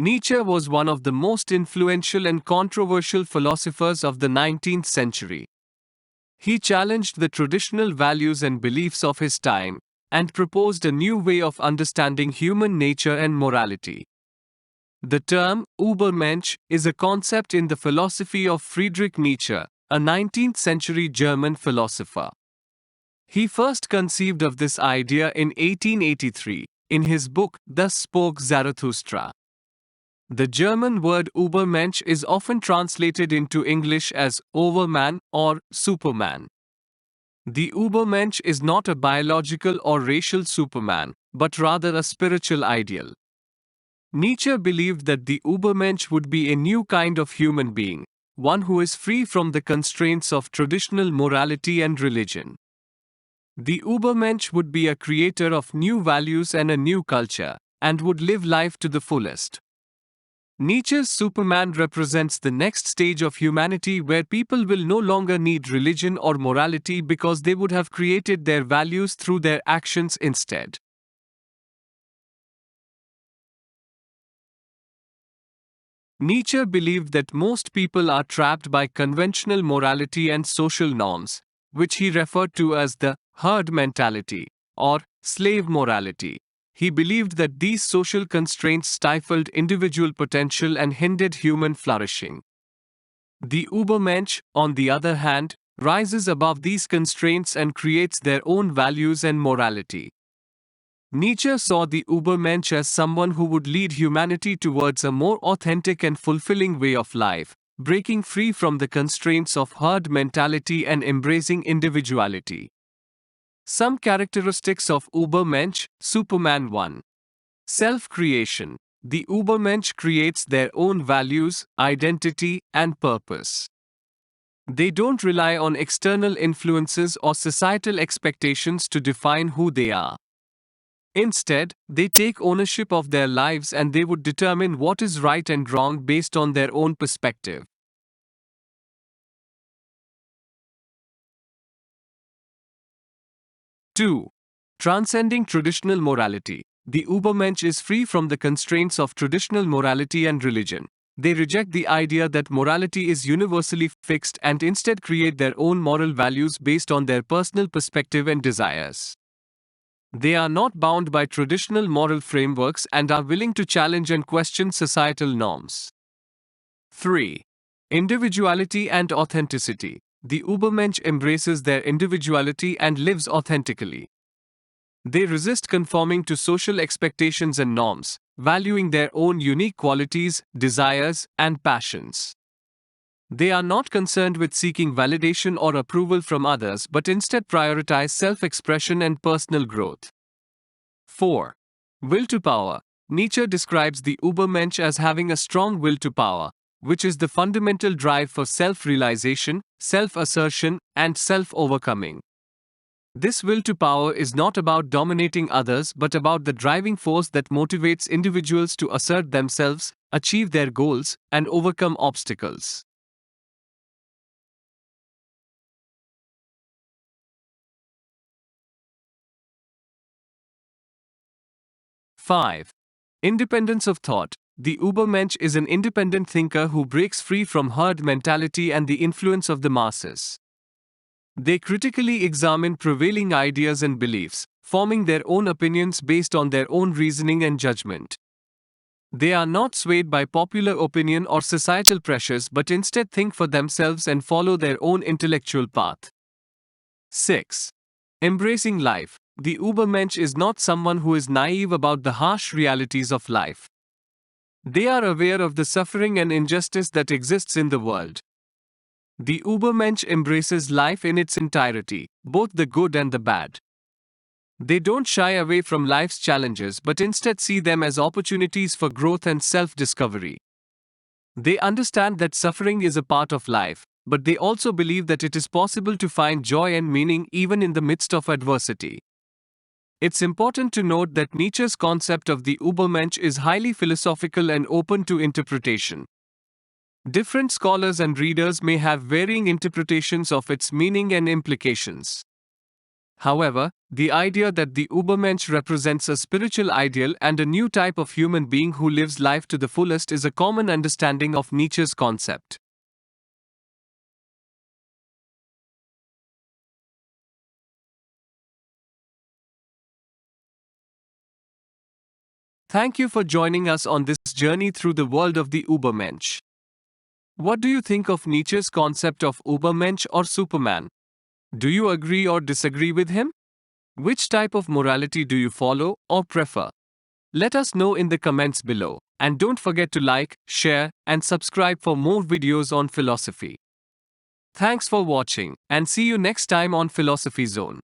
Nietzsche was one of the most influential and controversial philosophers of the 19th century. He challenged the traditional values and beliefs of his time and proposed a new way of understanding human nature and morality. The term Übermensch is a concept in the philosophy of Friedrich Nietzsche, a 19th century German philosopher. He first conceived of this idea in 1883 in his book Thus Spoke Zarathustra. The German word Übermensch is often translated into English as Overman or Superman. The Ubermensch is not a biological or racial Superman, but rather a spiritual ideal. Nietzsche believed that the Ubermensch would be a new kind of human being, one who is free from the constraints of traditional morality and religion. The Ubermensch would be a creator of new values and a new culture, and would live life to the fullest. Nietzsche's Superman represents the next stage of humanity where people will no longer need religion or morality because they would have created their values through their actions instead. Nietzsche believed that most people are trapped by conventional morality and social norms, which he referred to as the herd mentality or slave morality. He believed that these social constraints stifled individual potential and hindered human flourishing. The Ubermensch, on the other hand, rises above these constraints and creates their own values and morality. Nietzsche saw the Ubermensch as someone who would lead humanity towards a more authentic and fulfilling way of life, breaking free from the constraints of herd mentality and embracing individuality. Some characteristics of Ubermensch, Superman 1. Self-creation. The Ubermensch creates their own values, identity, and purpose. They don't rely on external influences or societal expectations to define who they are. Instead, they take ownership of their lives and they would determine what is right and wrong based on their own perspective. Two. Transcending traditional morality. The Ubermensch is free from the constraints of traditional morality and religion. They reject the idea that morality is universally fixed and instead create their own moral values based on their personal perspective and desires. They are not bound by traditional moral frameworks and are willing to challenge and question societal norms. 3. Individuality and authenticity. The Ubermensch embraces their individuality and lives authentically. They resist conforming to social expectations and norms, valuing their own unique qualities, desires, and passions. They are not concerned with seeking validation or approval from others but instead prioritize self-expression and personal growth. 4. Will to power. Nietzsche describes the Ubermensch as having a strong will to power, which is the fundamental drive for self-realization, self-assertion, and self-overcoming. This will to power is not about dominating others but about the driving force that motivates individuals to assert themselves, achieve their goals, and overcome obstacles. 5. Independence of thought. The Ubermensch is an independent thinker who breaks free from herd mentality and the influence of the masses. They critically examine prevailing ideas and beliefs, forming their own opinions based on their own reasoning and judgment. They are not swayed by popular opinion or societal pressures but instead think for themselves and follow their own intellectual path. 6. Embracing life. The Ubermensch is not someone who is naive about the harsh realities of life. They are aware of the suffering and injustice that exists in the world. The Ubermensch embraces life in its entirety, both the good and the bad. They don't shy away from life's challenges but instead see them as opportunities for growth and self-discovery. They understand that suffering is a part of life, but they also believe that it is possible to find joy and meaning even in the midst of adversity. It's important to note that Nietzsche's concept of the Ubermensch is highly philosophical and open to interpretation. Different scholars and readers may have varying interpretations of its meaning and implications. However, The idea that the Ubermensch represents a spiritual ideal and a new type of human being who lives life to the fullest is a common understanding of Nietzsche's concept. Thank you for joining us on this journey through the world of the Ubermensch. What do you think of Nietzsche's concept of Ubermensch or Superman? Do you agree or disagree with him? Which type of morality do you follow or prefer? Let us know in the comments below. And don't forget to like, share, and subscribe for more videos on philosophy. Thanks for watching, and see you next time on Philosophy Zone.